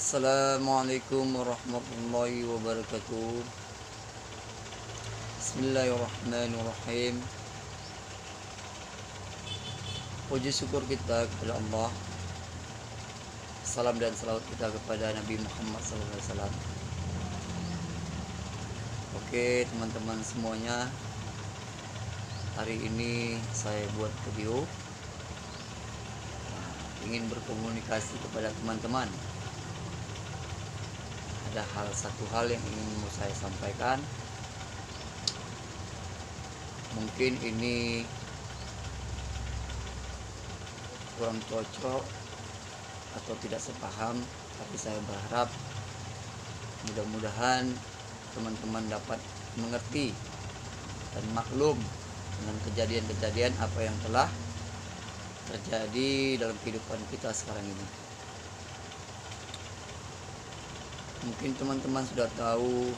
Assalamualaikum warahmatullahi wabarakatuh. Bismillahirrahmanirrahim. Puji syukur kita kepada Allah. Salam dan salawat kita kepada Nabi Muhammad SAW. Oke teman-teman semuanya, hari ini saya buat video ingin berkomunikasi kepada teman-teman. Ada satu hal yang ingin mau saya sampaikan. Mungkin ini kurang cocok atau tidak sepaham, tapi saya berharap mudah-mudahan teman-teman dapat mengerti dan maklum dengan kejadian-kejadian apa yang telah terjadi dalam kehidupan kita sekarang ini. Mungkin teman-teman sudah tahu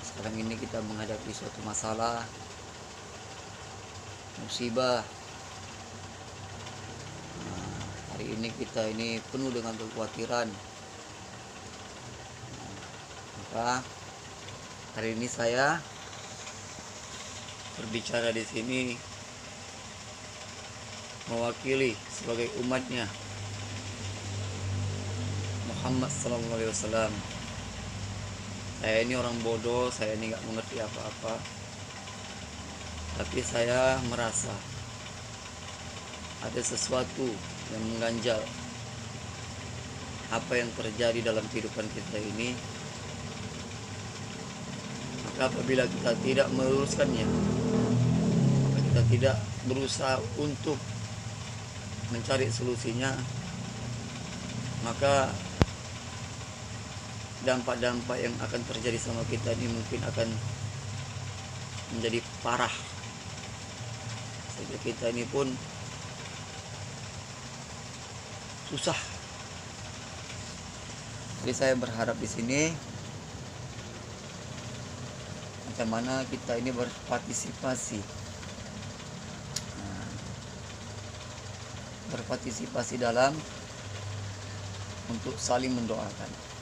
sekarang ini kita menghadapi suatu masalah, musibah. Hari ini kita ini penuh dengan kekhawatiran. Maka hari ini saya berbicara di sini mewakili sebagai umatnya Muhammad SAW. Saya ini orang bodoh, saya ini nggak mengerti apa-apa, tapi saya merasa ada sesuatu yang mengganjal apa yang terjadi dalam kehidupan kita ini. Maka apabila kita tidak meluruskannya, maka kita tidak berusaha untuk mencari solusinya, maka dampak-dampak yang akan terjadi sama kita ini mungkin akan menjadi parah, sehingga kita ini pun susah. Jadi saya berharap di sini bagaimana kita ini berpartisipasi, berpartisipasi dalam untuk saling mendoakan.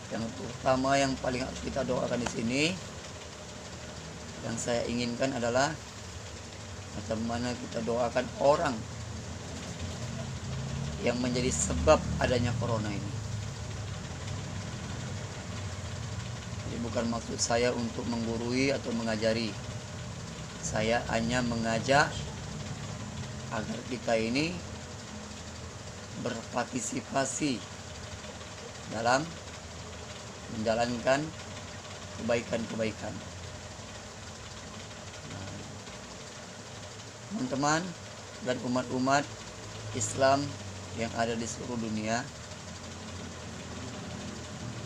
Yang utama yang paling harus kita doakan di sini, yang saya inginkan adalah bagaimana kita doakan orang yang menjadi sebab adanya corona ini. Jadi bukan maksud saya untuk menggurui atau mengajari. Saya hanya mengajak agar kita ini berpartisipasi dalam menjalankan kebaikan-kebaikan. Teman-teman dan umat-umat Islam yang ada di seluruh dunia,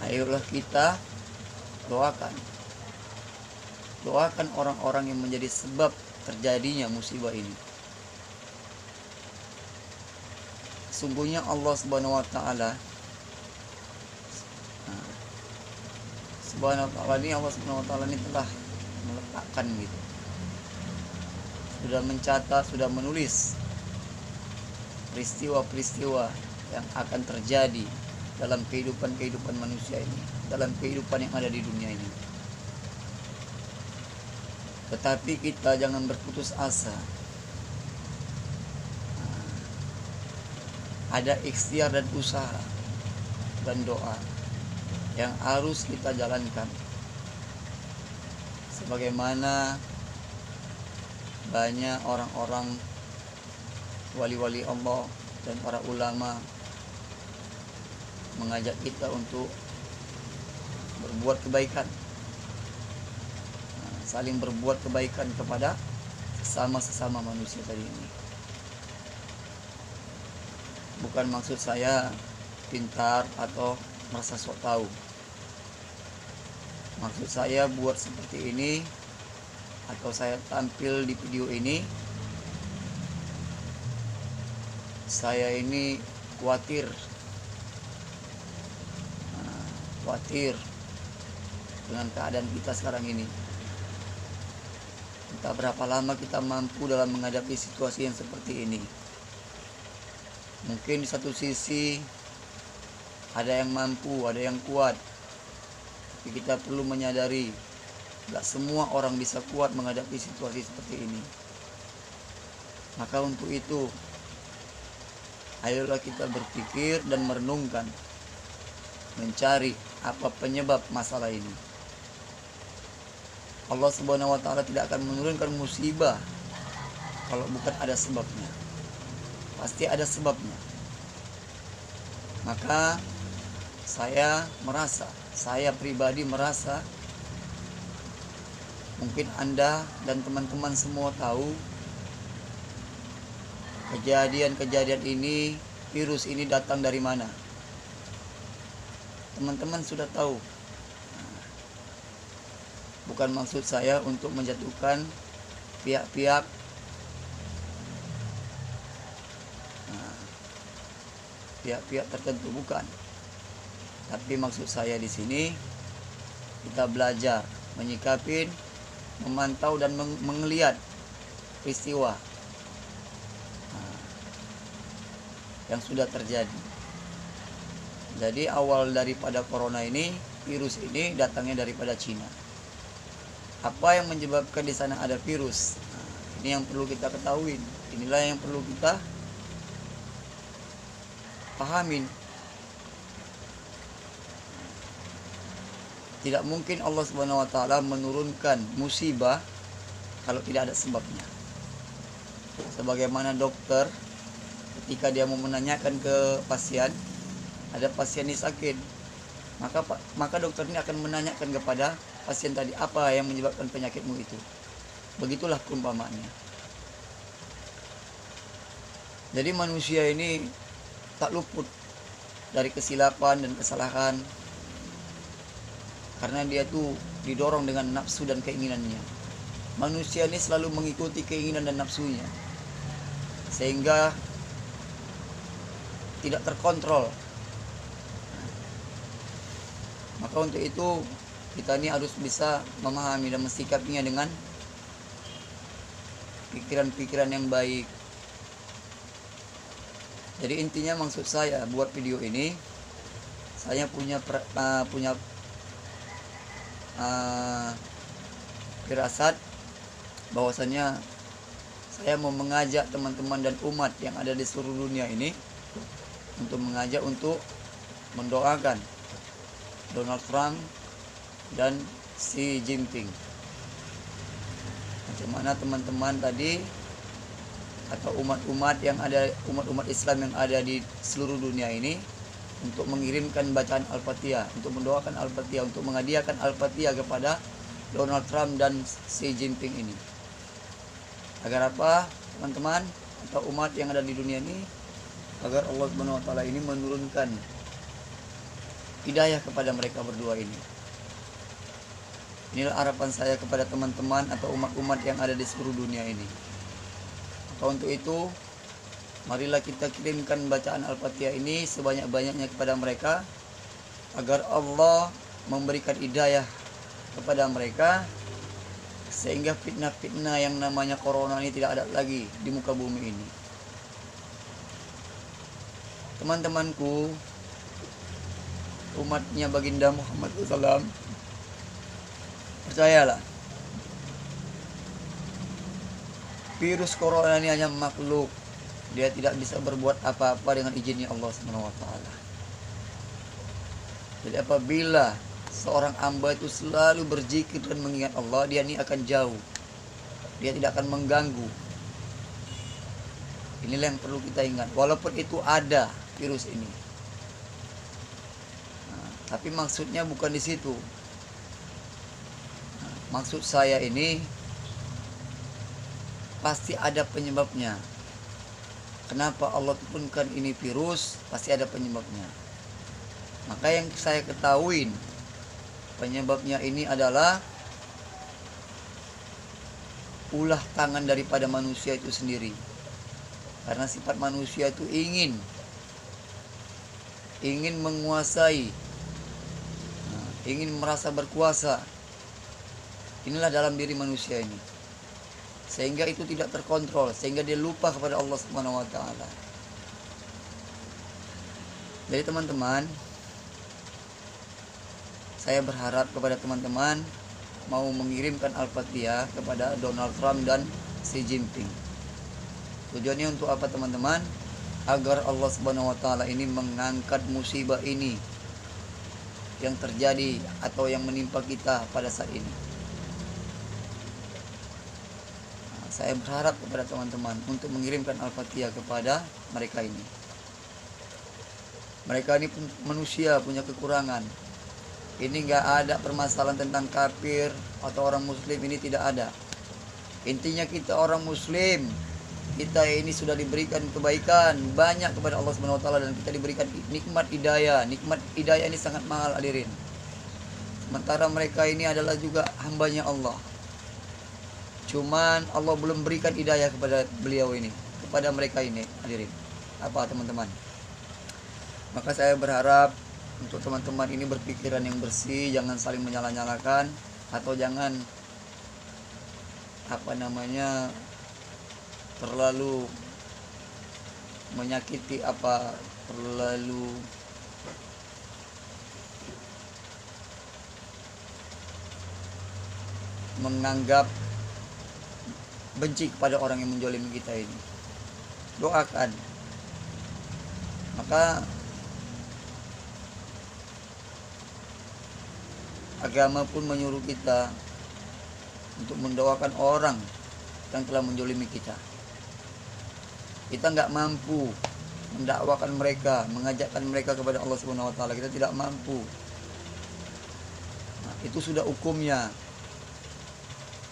ayolah kita doakan orang-orang yang menjadi sebab terjadinya musibah ini. Sungguhnya Allah Subhanahu wa Ta'ala ini telah meletakkan gitu, sudah mencatat, sudah menulis peristiwa-peristiwa yang akan terjadi dalam kehidupan manusia ini, dalam kehidupan yang ada di dunia ini. Tetapi kita jangan berputus asa. Ada ikhtiar dan usaha dan doa yang harus kita jalankan, sebagaimana banyak orang-orang wali-wali Allah dan para ulama mengajak kita untuk berbuat kebaikan, saling berbuat kebaikan kepada sesama manusia tadi ini. Bukan maksud saya pintar atau merasa sok tahu. Maksud saya buat seperti ini atau saya tampil di video ini, saya ini khawatir dengan keadaan kita sekarang ini. Entah berapa lama kita mampu dalam menghadapi situasi yang seperti ini. Mungkin di satu sisi Ada yang mampu, ada yang kuat. Tapi kita perlu menyadari, gak semua orang bisa kuat menghadapi situasi seperti ini. Maka untuk itu, ayolah kita berpikir dan merenungkan, mencari apa penyebab masalah ini. Allah Subhanahu wa taala tidak akan menurunkan musibah kalau bukan ada sebabnya. Pasti ada sebabnya. Maka saya pribadi merasa, mungkin Anda dan teman-teman semua tahu, kejadian-kejadian ini, virus ini datang dari mana. Teman-teman sudah tahu. Bukan maksud saya untuk menjatuhkan pihak-pihak tertentu, bukan. Tapi maksud saya di sini, kita belajar menyikapin, memantau dan melihat peristiwa yang sudah terjadi. Jadi awal daripada corona ini, virus ini datangnya daripada Cina. Apa yang menyebabkan di sana ada virus? Ini yang perlu kita ketahui. Inilah yang perlu kita pahamin. Tidak mungkin Allah Subhanahu wa taala menurunkan musibah kalau tidak ada sebabnya. Sebagaimana dokter ketika dia mau menanyakan ke pasien, ada pasien ini sakit, maka dokter ini akan menanyakan kepada pasien tadi, apa yang menyebabkan penyakitmu itu. Begitulah perumpamaannya. Jadi manusia ini tak luput dari kesilapan dan kesalahan, karena dia tuh didorong dengan nafsu dan keinginannya. Manusia ini selalu mengikuti keinginan dan nafsunya, sehingga tidak terkontrol. Maka untuk itu kita ini harus bisa memahami dan mensikapinya dengan pikiran-pikiran yang baik. Jadi intinya maksud saya buat video ini, saya punya firasat bahwasanya saya mau mengajak teman-teman dan umat yang ada di seluruh dunia ini untuk mengajak untuk mendoakan Donald Trump dan Xi Jinping. Macam mana teman-teman tadi atau umat-umat Islam yang ada di seluruh dunia ini untuk mengirimkan bacaan Al-Fatihah, untuk mendoakan Al-Fatihah, untuk menghadiahkan Al-Fatihah kepada Donald Trump dan Xi Jinping ini. Agar apa, teman-teman atau umat yang ada di dunia ini? Agar Allah Subhanahu wa taala ini menurunkan hidayah kepada mereka berdua ini. Inilah harapan saya kepada teman-teman atau umat-umat yang ada di seluruh dunia ini. Maka untuk itu, marilah kita kirimkan bacaan Al-Fatihah ini sebanyak-banyaknya kepada mereka, agar Allah memberikan hidayah kepada mereka, sehingga fitnah-fitnah yang namanya corona ini tidak ada lagi di muka bumi ini. Teman-temanku, umatnya baginda Muhammad SAW, percayalah, virus corona ini hanya makhluk. Dia tidak bisa berbuat apa-apa dengan izinnya Allah SWT. Jadi apabila seorang hamba itu selalu berzikir dan mengingat Allah, dia ini akan jauh. Dia tidak akan mengganggu. Inilah yang perlu kita ingat. Walaupun itu ada virus ini, tapi maksudnya bukan di situ. Maksud saya ini pasti ada penyebabnya. Kenapa Allah turunkan ini virus? Pasti ada penyebabnya. Maka yang saya ketahui, penyebabnya ini adalah ulah tangan daripada manusia itu sendiri. Karena sifat manusia itu ingin menguasai, ingin merasa berkuasa. Inilah dalam diri manusia ini, sehingga itu tidak terkontrol, sehingga dia lupa kepada Allah Subhanahu wa taala. Jadi teman-teman, saya berharap kepada teman-teman mau mengirimkan Al-Fatihah kepada Donald Trump dan Xi Jinping. Tujuannya untuk apa teman-teman? Agar Allah Subhanahu wa taala ini mengangkat musibah ini yang terjadi atau yang menimpa kita pada saat ini. Saya berharap kepada teman-teman untuk mengirimkan Al-Fatihah kepada mereka ini. Mereka ini manusia, punya kekurangan. Ini nggak ada permasalahan tentang kafir atau orang muslim, ini tidak ada. Intinya kita orang muslim, kita ini sudah diberikan kebaikan banyak kepada Allah Subhanahu wa taala dan kita diberikan nikmat hidayah. Nikmat hidayah ini sangat mahal hadirin. Sementara mereka ini adalah juga hambanya Allah. Cuman Allah belum berikan hidayah kepada beliau ini, kepada mereka ini hadirin. Apa teman-teman? Maka saya berharap untuk teman-teman ini berpikiran yang bersih, jangan saling menyalah-nyalakan atau jangan terlalu menyakiti terlalu menganggap benci kepada orang yang menjolimi kita ini. Doakan. Maka agama pun menyuruh kita untuk mendoakan orang yang telah menjolimi kita. Kita nggak mampu mendakwakan mereka, mengajakkan mereka kepada Allah Subhanahu wa taala. Kita tidak mampu. Nah, itu sudah hukumnya.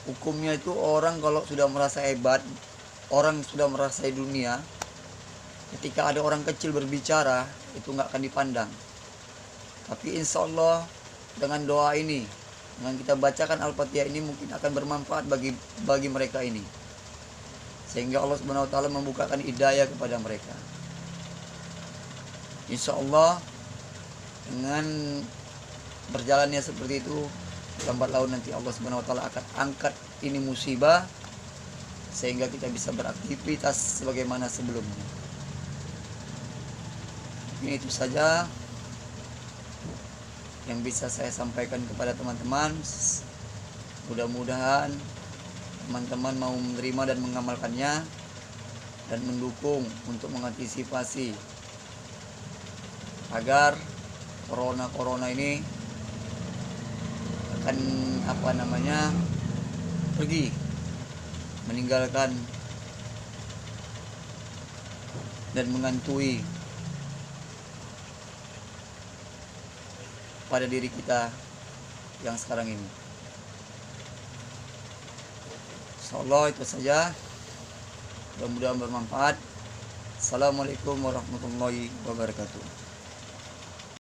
Hukumnya itu orang kalau sudah merasa hebat, orang sudah merasai dunia, ketika ada orang kecil berbicara, itu nggak akan dipandang. Tapi insya Allah dengan doa ini, dengan kita bacakan Al-Fatihah ini mungkin akan bermanfaat bagi mereka ini. Sehingga Allah Subhanahu wa taala membukakan hidayah kepada mereka. Insya Allah dengan berjalannya seperti itu, lambat laun nanti Allah Subhanahu wa taala akan angkat ini musibah sehingga kita bisa beraktivitas sebagaimana sebelumnya. Ini itu saja yang bisa saya sampaikan kepada teman-teman. Mudah-mudahan teman-teman mau menerima dan mengamalkannya dan mendukung untuk mengantisipasi agar corona ini akan pergi, meninggalkan dan mengantui pada diri kita yang sekarang ini. Insyaallah itu saja. Mudah-mudahan bermanfaat. Assalamualaikum warahmatullahi wabarakatuh.